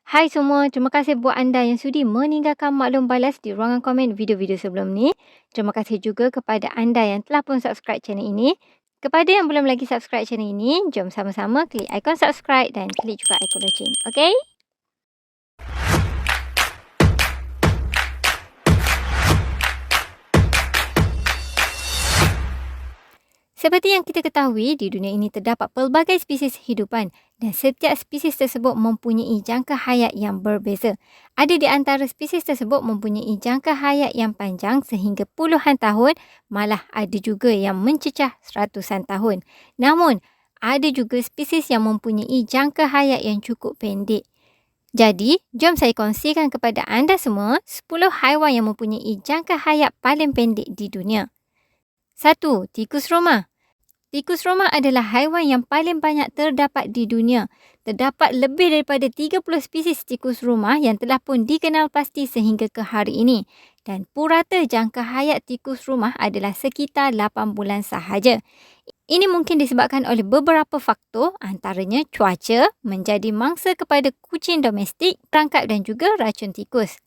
Hai semua, terima kasih buat anda yang sudi meninggalkan maklum balas di ruangan komen video-video sebelum ni. Terima kasih juga kepada anda yang telah pun subscribe channel ini. Kepada yang belum lagi subscribe channel ini, jom sama-sama klik ikon subscribe dan klik juga ikon loceng. Okay? Seperti yang kita ketahui, di dunia ini terdapat pelbagai spesies hidupan dan setiap spesies tersebut mempunyai jangka hayat yang berbeza. Ada di antara spesies tersebut mempunyai jangka hayat yang panjang sehingga puluhan tahun, malah ada juga yang mencecah ratusan tahun. Namun, ada juga spesies yang mempunyai jangka hayat yang cukup pendek. Jadi, jom saya kongsikan kepada anda semua 10 haiwan yang mempunyai jangka hayat paling pendek di dunia. 1. Tikus rumah. Tikus rumah adalah haiwan yang paling banyak terdapat di dunia. Terdapat lebih daripada 30 spesies tikus rumah yang telah pun dikenal pasti sehingga ke hari ini. Dan purata jangka hayat tikus rumah adalah sekitar 8 bulan sahaja. Ini mungkin disebabkan oleh beberapa faktor, antaranya cuaca, menjadi mangsa kepada kucing domestik, perangkap dan juga racun tikus.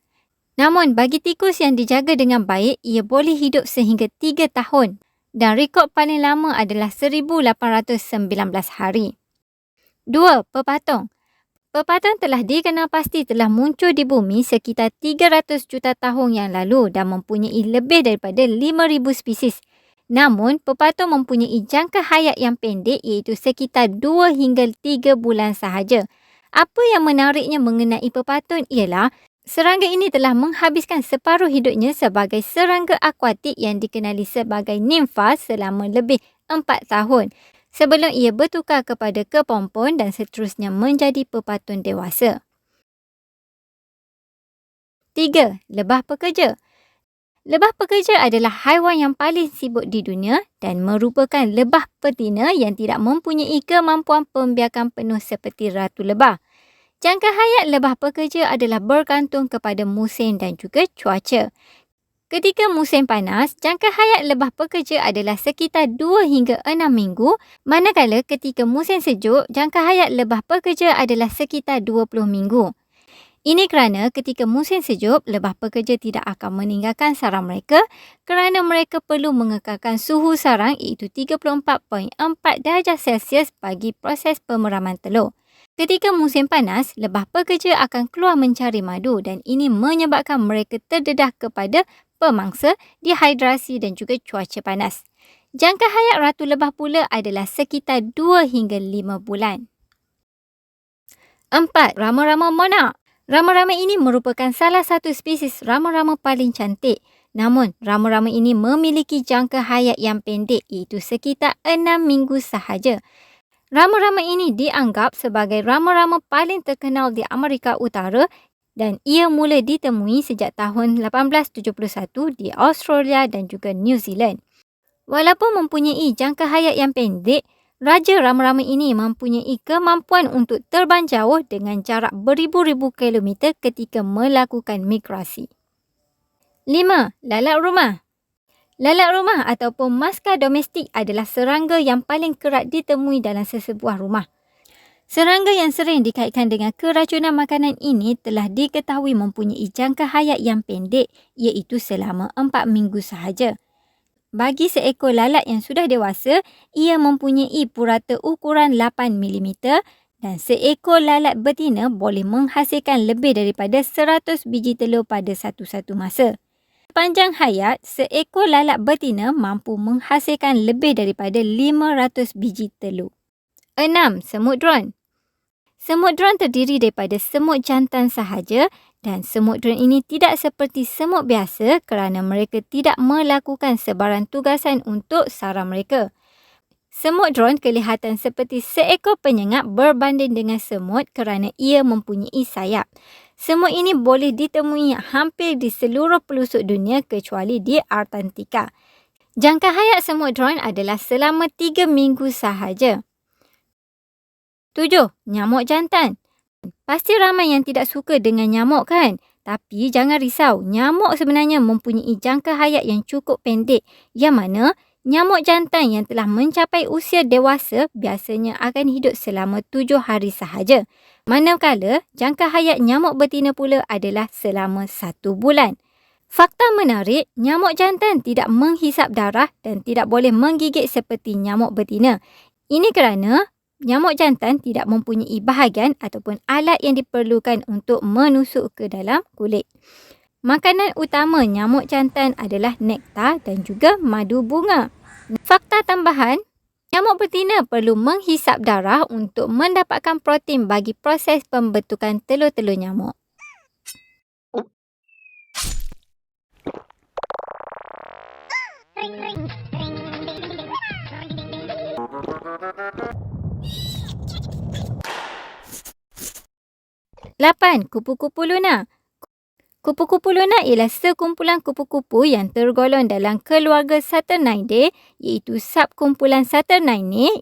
Namun, bagi tikus yang dijaga dengan baik, ia boleh hidup sehingga 3 tahun. Dan rekod paling lama adalah 1819 hari. 2. Pepatung. Pepatung telah dikenal pasti telah muncul di bumi sekitar 300 juta tahun yang lalu dan mempunyai lebih daripada 5,000 spesies. Namun, pepatung mempunyai jangka hayat yang pendek iaitu sekitar 2 hingga 3 bulan sahaja. Apa yang menariknya mengenai pepatung ialah serangga ini telah menghabiskan separuh hidupnya sebagai serangga akuatik yang dikenali sebagai nimfa selama lebih 4 tahun sebelum ia bertukar kepada kepompon dan seterusnya menjadi pepatung dewasa. 3. Lebah pekerja. Lebah pekerja adalah haiwan yang paling sibuk di dunia dan merupakan lebah betina yang tidak mempunyai kemampuan pembiakan penuh seperti ratu lebah. Jangka hayat lebah pekerja adalah bergantung kepada musim dan juga cuaca. Ketika musim panas, jangka hayat lebah pekerja adalah sekitar 2 hingga 6 minggu, manakala ketika musim sejuk, jangka hayat lebah pekerja adalah sekitar 20 minggu. Ini kerana ketika musim sejuk, lebah pekerja tidak akan meninggalkan sarang mereka kerana mereka perlu mengekalkan suhu sarang iaitu 34.4 darjah Celsius bagi proses pemeraman telur. Ketika musim panas, lebah pekerja akan keluar mencari madu dan ini menyebabkan mereka terdedah kepada pemangsa, dehidrasi dan juga cuaca panas. Jangka hayat ratu lebah pula adalah sekitar 2 hingga 5 bulan. 4. Rama-rama monark. Rama-rama ini merupakan salah satu spesies rama-rama paling cantik. Namun, rama-rama ini memiliki jangka hayat yang pendek iaitu sekitar 6 minggu sahaja. Rama-rama ini dianggap sebagai rama-rama paling terkenal di Amerika Utara dan ia mula ditemui sejak tahun 1871 di Australia dan juga New Zealand. Walaupun mempunyai jangka hayat yang pendek, raja rama-rama ini mempunyai kemampuan untuk terbang jauh dengan jarak beribu-ribu kilometer ketika melakukan migrasi. 5. Lalat rumah. Lalat rumah ataupun maskar domestik adalah serangga yang paling kerap ditemui dalam sesebuah rumah. Serangga yang sering dikaitkan dengan keracunan makanan ini telah diketahui mempunyai jangka hayat yang pendek iaitu selama 4 minggu sahaja. Bagi seekor lalat yang sudah dewasa, ia mempunyai purata ukuran 8 mm dan seekor lalat betina boleh menghasilkan lebih daripada 100 biji telur pada satu-satu masa. Sepanjang hayat, seekor lalat betina mampu menghasilkan lebih daripada 500 biji telur. 6. Semut dron. Semut dron terdiri daripada semut jantan sahaja dan semut dron ini tidak seperti semut biasa kerana mereka tidak melakukan sebarang tugasan untuk sarang mereka. Semut dron kelihatan seperti seekor penyengat berbanding dengan semut kerana ia mempunyai sayap. Semut ini boleh ditemui hampir di seluruh pelosok dunia kecuali di Antartika. Jangka hayat semut dron adalah selama 3 minggu sahaja. 7. Nyamuk jantan. Pasti ramai yang tidak suka dengan nyamuk kan? Tapi jangan risau, nyamuk sebenarnya mempunyai jangka hayat yang cukup pendek yang mana Nyamuk jantan yang telah mencapai usia dewasa biasanya akan hidup selama 7 hari sahaja. Manakala jangka hayat nyamuk betina pula adalah selama 1 bulan. Fakta menarik, nyamuk jantan tidak menghisap darah dan tidak boleh menggigit seperti nyamuk betina. Ini kerana nyamuk jantan tidak mempunyai bahagian ataupun alat yang diperlukan untuk menusuk ke dalam kulit. Makanan utama nyamuk jantan adalah nektar dan juga madu bunga. Fakta tambahan, nyamuk betina perlu menghisap darah untuk mendapatkan protein bagi proses pembentukan telur-telur nyamuk. Lapan, kupu-kupu lunak. Kupu-kupu lunak ialah sekumpulan kupu-kupu yang tergolong dalam keluarga Saturnidae, iaitu subkumpulan Saturnidae.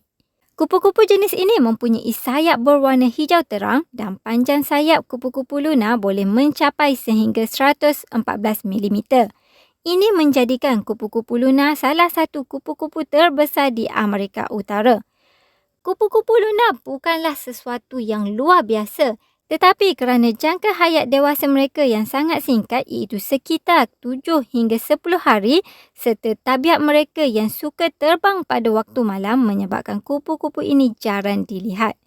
Kupu-kupu jenis ini mempunyai sayap berwarna hijau terang dan panjang sayap kupu-kupu lunak boleh mencapai sehingga 114 mm. Ini menjadikan kupu-kupu lunak salah satu kupu-kupu terbesar di Amerika Utara. Kupu-kupu lunak bukanlah sesuatu yang luar biasa, tetapi kerana jangka hayat dewasa mereka yang sangat singkat iaitu sekitar 7 hingga 10 hari serta tabiat mereka yang suka terbang pada waktu malam menyebabkan kupu-kupu ini jarang dilihat.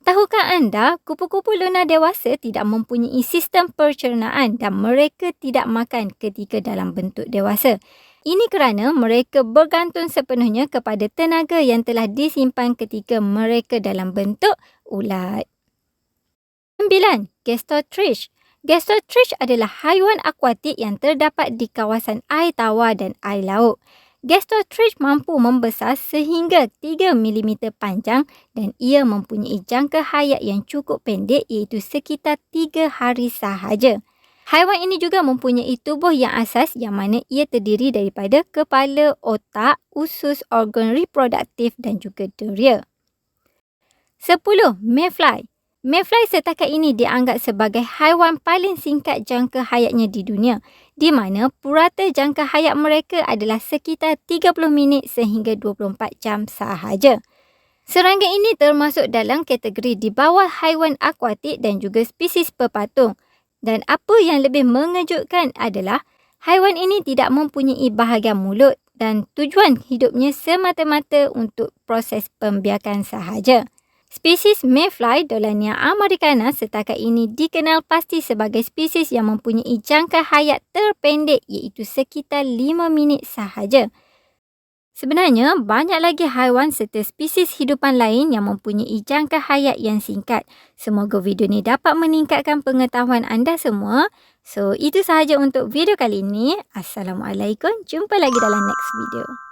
Tahukah anda, kupu-kupu lunak dewasa tidak mempunyai sistem pencernaan dan mereka tidak makan ketika dalam bentuk dewasa. Ini kerana mereka bergantung sepenuhnya kepada tenaga yang telah disimpan ketika mereka dalam bentuk ulat. 9. Gastrothrix. Gastrothrix adalah haiwan akuatik yang terdapat di kawasan air tawar dan air laut. Gastrothrix mampu membesar sehingga 3 mm panjang dan ia mempunyai jangka hayat yang cukup pendek iaitu sekitar 3 hari sahaja. Haiwan ini juga mempunyai tubuh yang asas yang mana ia terdiri daripada kepala, otak, usus, organ reproduktif dan juga deria. 10. Mayfly. Mayfly setakat ini dianggap sebagai haiwan paling singkat jangka hayatnya di dunia, di mana purata jangka hayat mereka adalah sekitar 30 minit sehingga 24 jam sahaja. Serangga ini termasuk dalam kategori di bawah haiwan akuatik dan juga spesies pepatung. Dan apa yang lebih mengejutkan adalah haiwan ini tidak mempunyai bahagian mulut dan tujuan hidupnya semata-mata untuk proses pembiakan sahaja. Spesies Mayfly Dolania americana setakat ini dikenal pasti sebagai spesies yang mempunyai jangka hayat terpendek iaitu sekitar 5 minit sahaja. Sebenarnya, banyak lagi haiwan serta spesies hidupan lain yang mempunyai jangka hayat yang singkat. Semoga video ini dapat meningkatkan pengetahuan anda semua. So, itu sahaja untuk video kali ini. Assalamualaikum. Jumpa lagi dalam next video.